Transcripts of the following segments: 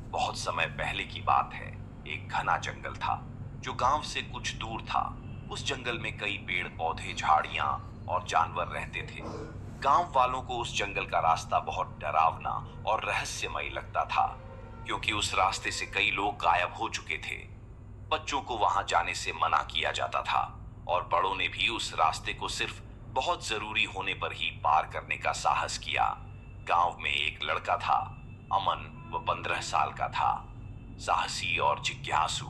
बहुत समय पहले की बात है। एक घना जंगल था जो गांव से कुछ दूर था। उस जंगल में कई पेड़ पौधे, झाड़ियां और जानवर रहते थे। गांव वालों को उस जंगल का रास्ता बहुत डरावना और रहस्यमयी लगता था, क्योंकि उस रास्ते से कई लोग गायब हो चुके थे। बच्चों को वहां जाने से मना किया जाता था और बड़ों ने भी उस रास्ते को सिर्फ बहुत जरूरी होने पर ही पार करने का साहस किया। गांव में एक लड़का था, अमन। वह 15 साल का था, साहसी और जिज्ञासु।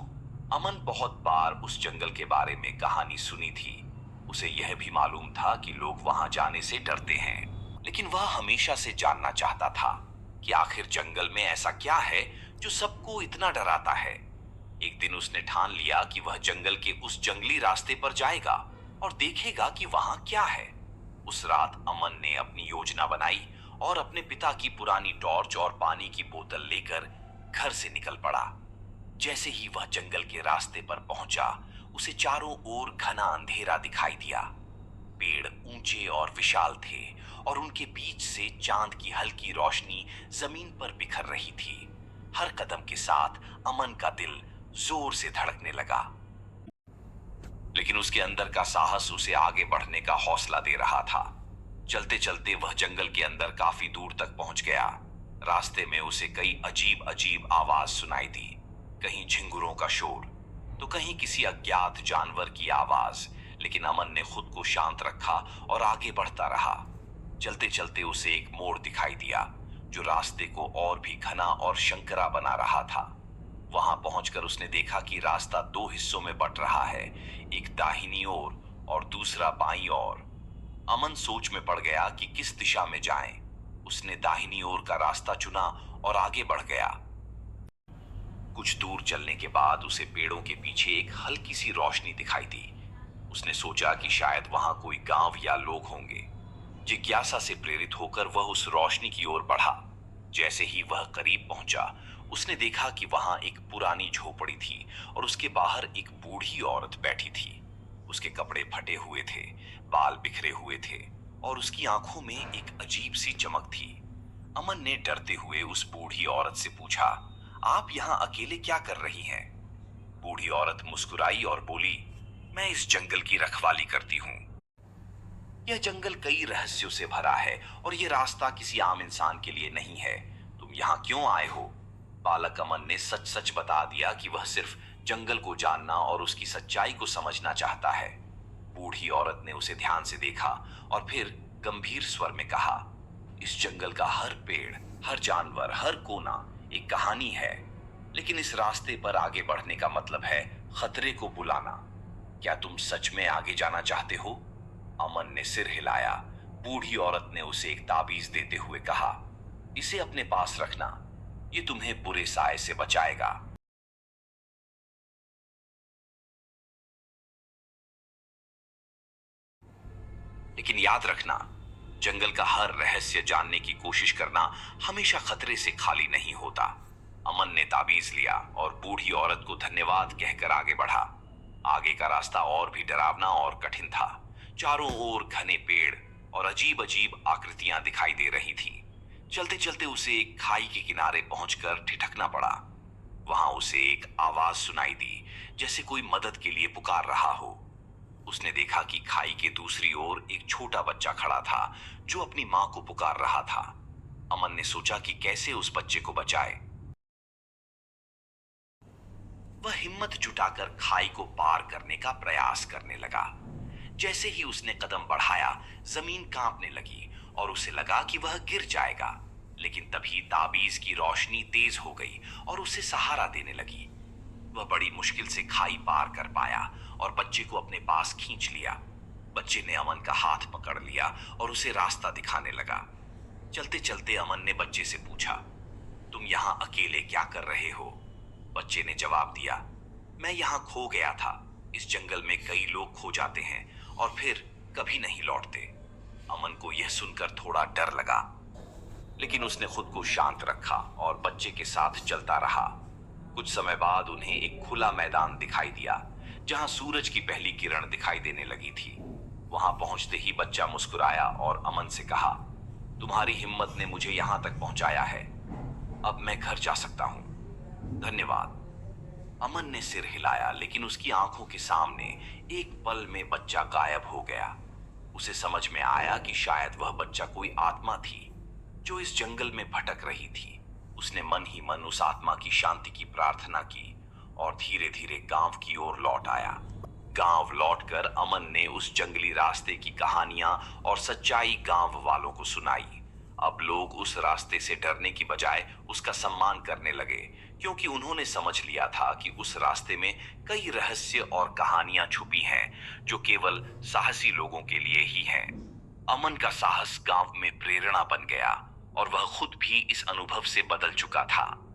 अमन बहुत बार उस जंगल के बारे में कहानी सुनी थी। उसे यह भी मालूम था कि लोग वहां जाने से डरते हैं, लेकिन वह हमेशा से जानना चाहता था कि आखिर जंगल में ऐसा क्या है जो सबको इतना डराता है। एक दिन उसने ठान लिया कि वह जंगल के उस जंगली रास्ते पर जाएगा और देखेगा कि वहां क्या है। उस रात अमन ने अपनी योजना बनाई और अपने पिता की पुरानी टॉर्च और पानी की बोतल लेकर घर से निकल पड़ा। जैसे ही वह जंगल के रास्ते पर पहुंचा, उसे चारों ओर घना अंधेरा दिखाई दिया। पेड़ ऊंचे और विशाल थे और उनके बीच से चांद की हल्की रोशनी जमीन पर बिखर रही थी। हर कदम के साथ अमन का दिल जोर से धड़कने लगा, लेकिन उसके अंदर का साहस उसे आगे बढ़ने का हौसला दे रहा था। चलते चलते वह जंगल के अंदर काफी दूर तक पहुंच गया। रास्ते में उसे कई अजीब अजीब आवाज सुनाई दी, कहीं झिंगुरों का शोर, तो कहीं किसी अज्ञात जानवर की आवाज। लेकिन अमन ने खुद को शांत रखा और आगे बढ़ता रहा। चलते चलते उसे एक मोड़ दिखाई दिया जो रास्ते को और भी घना और शंकरा बना रहा था। वहां पहुंचकर उसने देखा कि रास्ता दो हिस्सों में बंट रहा है, एक दाहिनी ओर और दूसरा बाईं ओर। अमन सोच में पड़ गया कि किस दिशा में जाएं। उसने दाहिनी ओर का रास्ता चुना और आगे बढ़ गया। कुछ दूर चलने के बाद उसे पेड़ों के पीछे एक हल्की सी रोशनी दिखाई दी। उसने सोचा कि शायद वहां कोई गांव या लोग होंगे। जिज्ञासा से प्रेरित होकर वह उस रोशनी की ओर बढ़ा। जैसे ही वह करीब पहुंचा, उसने देखा कि वहां एक पुरानी झोपड़ी थी और उसके बाहर एक बूढ़ी औरत बैठी थी। उसके कपड़े फटे हुए थे, बाल बिखरे हुए थे और उसकी आंखों में एक अजीब सी चमक थी। अमन ने डरते हुए उस बूढ़ी औरत से पूछा, आप यहाँ अकेले क्या कर रही हैं? बूढ़ी औरत मुस्कुराई और बोली, मैं इस जंगल की रखवाली करती हूँ। यह जंगल कई रहस्यों से भरा है और यह रास्ता किसी आम इंसान के लिए नहीं है। तुम यहाँ क्यों आए हो? बालक अमन ने सच सच बता दिया कि वह सिर्फ जंगल को जानना और उसकी सच्चाई को समझना चाहता है। बूढ़ी औरत ने उसे ध्यान से देखा और फिर गंभीर स्वर में कहा, इस जंगल का हर पेड़, हर जानवर, हर कोना एक कहानी है, लेकिन इस रास्ते पर आगे बढ़ने का मतलब है खतरे को बुलाना। क्या तुम सच में आगे जाना चाहते हो? अमन ने सिर हिलाया। बूढ़ी औरत ने उसे एक ताबीज देते हुए कहा, इसे अपने पास रखना, ये तुम्हें बुरे साए से बचाएगा। लेकिन याद रखना, जंगल का हर रहस्य जानने की कोशिश करना हमेशा खतरे से खाली नहीं होता। अमन ने ताबीज लिया और बूढ़ी औरत को धन्यवाद कहकर आगे बढ़ा। आगे का रास्ता और भी डरावना और कठिन था। चारों ओर घने पेड़ और अजीब अजीब आकृतियां दिखाई दे रही थी। चलते चलते उसे एक खाई के किनारे पहुंचकर ठिठकना पड़ा। वहां उसे एक आवाज सुनाई दी, जैसे कोई मदद के लिए पुकार रहा हो। उसने देखा कि खाई के दूसरी ओर एक छोटा बच्चा खड़ा था जो अपनी मां को पुकार रहा था। अमन ने सोचा कि कैसे उस बच्चे को बचाए। वह हिम्मत जुटाकर खाई को पार करने का प्रयास करने लगा। जैसे ही उसने कदम बढ़ाया, जमीन कांपने लगी और उसे लगा कि वह गिर जाएगा। लेकिन तभी ताबीज की रोशनी तेज हो गई और उसे सहारा देने लगी। वह बड़ी मुश्किल से खाई पार कर पाया और बच्चे को अपने पास खींच लिया। बच्चे ने अमन का हाथ पकड़ लिया और उसे रास्ता दिखाने लगा। चलते चलते अमन ने बच्चे से पूछा, तुम यहाँ अकेले क्या कर रहे हो? बच्चे ने जवाब दिया, मैं यहाँ खो गया था। इस जंगल में कई लोग खो जाते हैं और फिर कभी नहीं लौटते। अमन को यह सुनकर थोड़ा डर लगा, लेकिन उसने खुद को शांत रखा और बच्चे के साथ चलता रहा। कुछ समय बाद उन्हें एक खुला मैदान दिखाई दिया जहां सूरज की पहली किरण दिखाई देने लगी थी। वहां पहुंचते ही बच्चा मुस्कुराया और अमन से कहा, तुम्हारी हिम्मत ने मुझे यहां तक पहुंचाया है, अब मैं घर जा सकता हूं। धन्यवाद। अमन ने सिर हिलाया, लेकिन उसकी आंखों के सामने एक पल में बच्चा गायब हो गया। उसे समझ में आया कि शायद वह बच्चा कोई आत्मा थी जो इस जंगल में भटक रही थी। उसने मन ही मन उस आत्मा की शांति की प्रार्थना की और धीरे धीरे गांव की ओर लौट आया। गांव लौटकर अमन ने उस जंगली रास्ते की कहानियां और सच्चाई गांव वालों को सुनाई। अब लोग उस रास्ते से डरने की बजाय उसका सम्मान करने लगे, क्योंकि उन्होंने समझ लिया था कि उस रास्ते में कई रहस्य और कहानियां छुपी हैं जो केवल साहसी लोगों के लिए ही हैं। अमन का साहस गांव में प्रेरणा बन गया और वह खुद भी इस अनुभव से बदल चुका था।